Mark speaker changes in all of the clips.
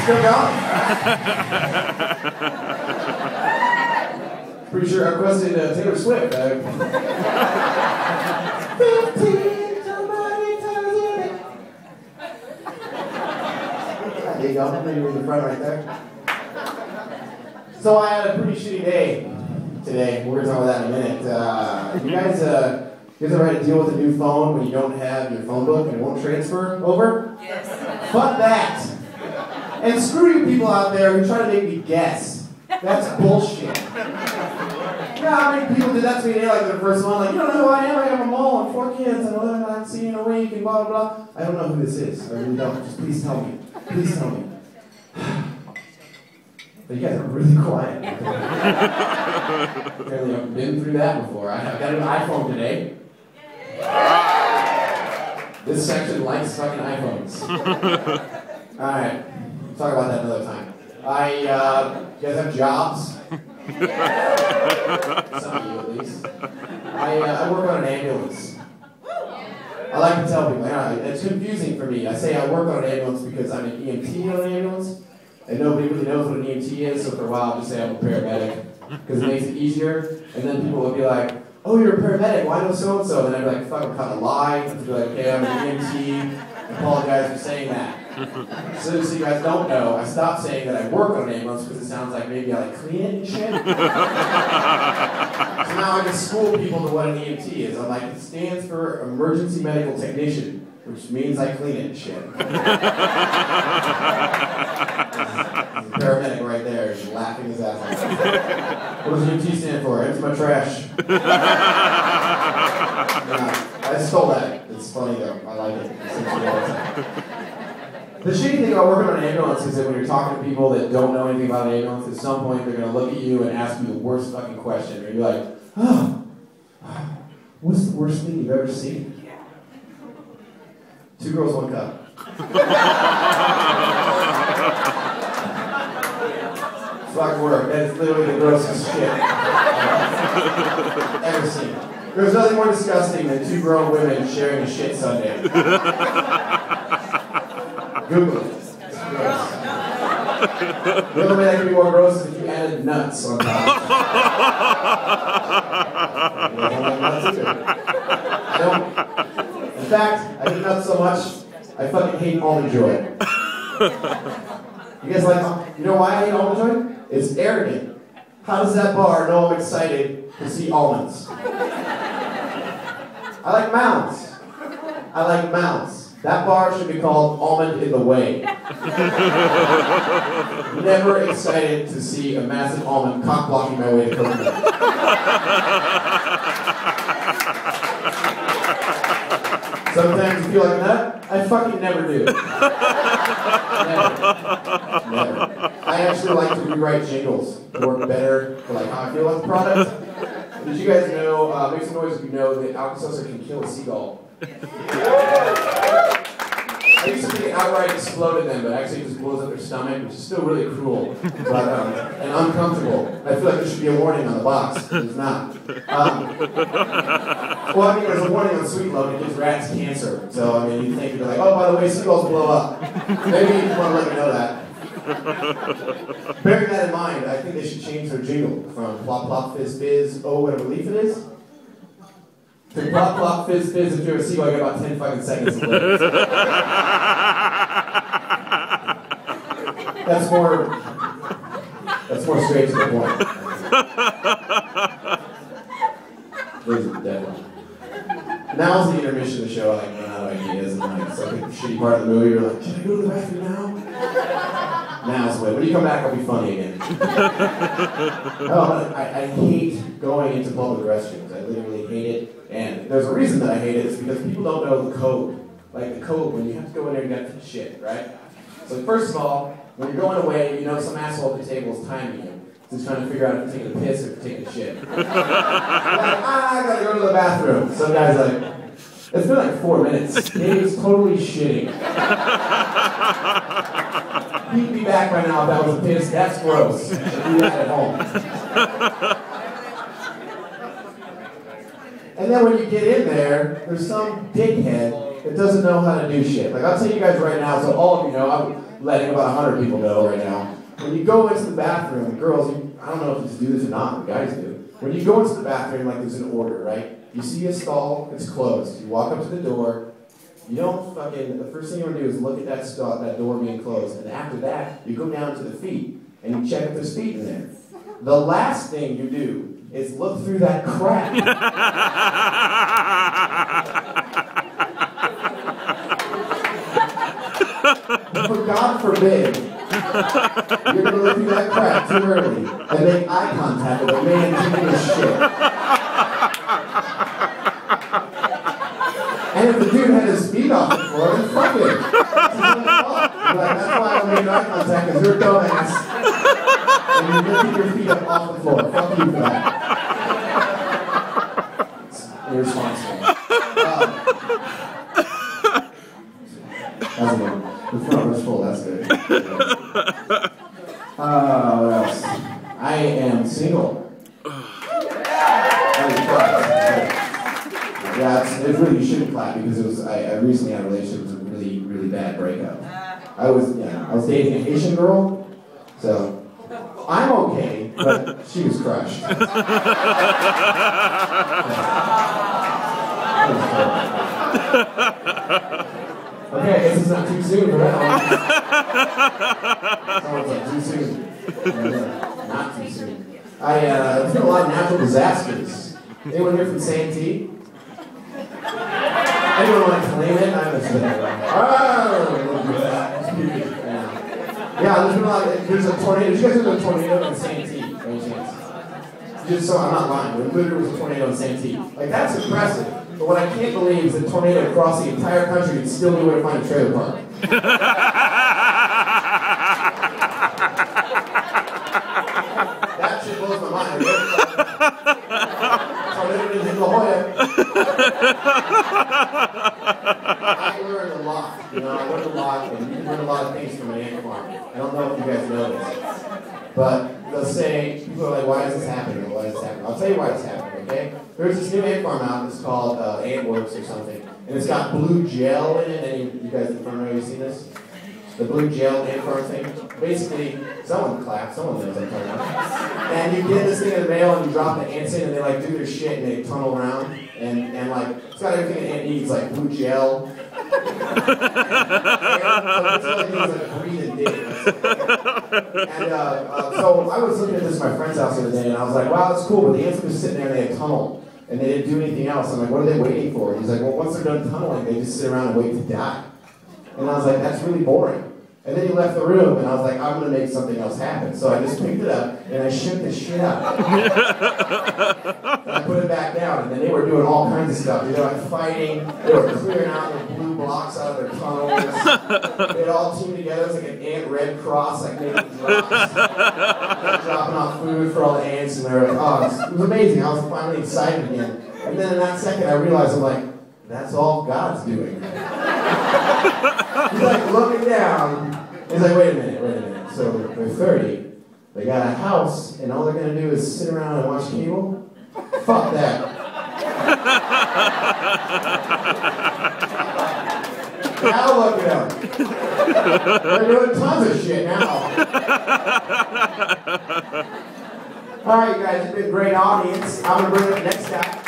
Speaker 1: Still going? Pretty sure I requested Taylor Swift. 15, somebody tells you that. There you go. Maybe in the front right there. So I had a pretty shitty day today. We're going to talk about that in a minute. You guys ever had to deal with a new phone when you don't have your phone book and it won't transfer over?
Speaker 2: Yes.
Speaker 1: Fuck that. And screw you people out there who try to make me guess. That's bullshit. Yeah, how many people did that to me today, like the first one? Like, you don't know who I am, I have a mall and 4 kids, and I haven't seen you in a week, and blah, blah, blah. I don't know who this is. I really don't. Just please tell me. Please tell me. But you guys are really quiet. Apparently I've been through that before. I've got an iPhone today. This section likes fucking iPhones. Alright. Talk about that another time. You guys have jobs? Some of you at least. I work on an ambulance. I like to tell people, it's confusing for me. I say I work on an ambulance because I'm an EMT on an ambulance, and nobody really knows what an EMT is, so for a while I'll just say I'm a paramedic, because it makes it easier, and then people will be like, oh, you're a paramedic, well, I know so-and-so, and then I'd be like, fuck, I'm kind of lie, and be like, okay, I'm an EMT, I apologize for saying that. So you guys don't know, I stopped saying that I work on an ambulance because it sounds like maybe I like clean it and shit. So now I can school people to what an EMT is. I'm like, it stands for Emergency Medical Technician, which means I clean it and shit. Paramedic right there, just laughing his ass off. What does EMT stand for? Empty my trash. I stole that. It's funny though. I like it. The shitty thing about working on an ambulance is that when you're talking to people that don't know anything about an ambulance, at some point they're going to look at you and ask you the worst fucking question. Or you're like, oh, what's the worst thing you've ever seen? 2 girls, 1 cup. Fucking work. That's literally the grossest shit I've ever seen. There's nothing more disgusting than 2 grown women sharing a shit sundae. Google it. It's gross. The only way that can be more gross is if you added nuts on top. You don't like nuts either. I don't. In fact, I hate nuts so much, I fucking hate Almond Joy. You guys like, you know why I hate Almond Joy? It's arrogant. How does that bar know I'm excited to see almonds? I like mounds. I like mounds. That bar should be called Almond in the Way. Never excited to see a massive almond cock blocking my way to Coconut. Sometimes you feel like that. I fucking never do. Never. I actually like to rewrite jingles to work better for like how I feel about the product. Did you guys know, make some noise if you know that Alka-Seltzer can kill a seagull. I used to think it outright exploded them, but actually it just blows up their stomach, which is still really cruel but, and uncomfortable. I feel like there should be a warning on the box. There's not. Well, I mean, there's a warning on Sweet Love, it gives rats cancer. So, I mean, you think you'd be like, oh, by the way, seagulls blow up. Maybe you want to let me know that. Bearing that in mind, I think they should change their jingle from Plop Plop Fizz Fizz, oh, whatever leaf it is, to Plop Plop Fizz Fizz. If you're a seagull, I got about 10 fucking seconds to live. That's more straight to the point. There's the dead one. Now's the intermission of the show. I like run out of ideas, and like it's like a shitty part of the movie. You're like, can I go to the bathroom now? Now's when you come back, I'll be funny again. I hate going into public restrooms. I literally hate it, and there's a reason that I hate it. It's because people don't know the code. Like the code when you have to go in there, you got to take shit, right? So first of all, when you're going away, you know some asshole at the table is timing you. He's trying to figure out if you're taking a piss or if you're taking a shit. You're like, I gotta go to the bathroom. Some guy's like, it's been like 4 minutes. Dave's totally shitting. He'd be back by now if that was a piss. That's gross. So do that at home. And then when you get in there, there's some dickhead that doesn't know how to do shit. Like, I'll tell you guys right now, so all of you know, I'm letting about 100 people know right now. When you go into the bathroom, girls, I don't know if you do this or not, but guys do. When you go into the bathroom, like there's an order, right? You see a stall, it's closed. You walk up to the door, you don't fucking, the first thing you want to do is look at that stall, that door being closed. And after that, you go down to the feet, and you check if there's feet in there. The last thing you do is look through that crack. For God forbid, you're going to look through that crack too early and make eye contact with a man taking his shit. And if the dude had his feet off the floor, then fuck him. That's why I don't make eye contact, because you're a dumbass. And you're lifting your feet up off the floor. Fuck you for that. It's irresponsible. That's good. The front was full, that's good. What else? I am single. Yeah, it's really, you shouldn't clap because it was, I recently had a relationship with a really, really bad breakup. I was dating a Haitian girl, so I'm okay, but she was crushed. Okay, I guess it's not too soon for that one. Someone's like, too soon. Not too soon. There's been a lot of natural disasters. Anyone here from Santee? Anyone want to claim it? I'm just saying. Yeah, there's been a lot of, there's a tornado. Did you guys know there's a tornado in Santee, by any chance? Just so I'm not lying, there literally was a tornado in Santee. Like, that's impressive. But what I can't believe is a tornado across the entire country and still knew where to find a trailer park. That shit blows my mind. Tornado in La Jolla. I learned a lot. You know, I learned a lot, and you learn a lot of things from an ant farm. I don't know if you guys know this. But they'll say, people are like, why is this happening? Or why is this happening? I'll tell you why it's happening, okay? There's this new ant farm out, it's called Antworks or something. And it's got blue gel in it. Any you guys in front row, you seen this? The blue gel ant farm thing? Basically, someone clapped, someone knows what I'm talking about. And you get this thing in the mail and you drop the ants in and they like do their shit and they tunnel around. And like, it's got everything an ant needs, like blue gel. So I was looking at this at my friend's house the other day, and I was like, wow, that's cool, but the ants were just sitting there and they had tunneled, and they didn't do anything else. I'm like, what are they waiting for? And he's like, well, once they're done tunneling, they just sit around and wait to die. And I was like, that's really boring. And then he left the room, and I was like, I'm going to make something else happen. So I just picked it up, and I shook the shit out. And I put it back down, and then they were doing all kinds of stuff. They were like fighting, they were clearing out the blue blocks out of their tunnels. They all teamed together. It was like an ant Red Cross, like making drops. Dropping off food for all the ants, and they were like, oh, it was amazing. I was finally excited again. And then in that second, I realized, I'm like, that's all God's doing. He's like looking down. He's like, wait a minute. So they're 30. They got a house, and all they're going to do is sit around and watch cable? Fuck that. Now look at them. They're doing tons of shit now. All right, you guys, it's been a great audience. I'm going to bring up the next guy.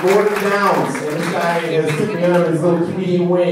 Speaker 1: Gordon Downs, and this guy is sitting under his little comedian wing.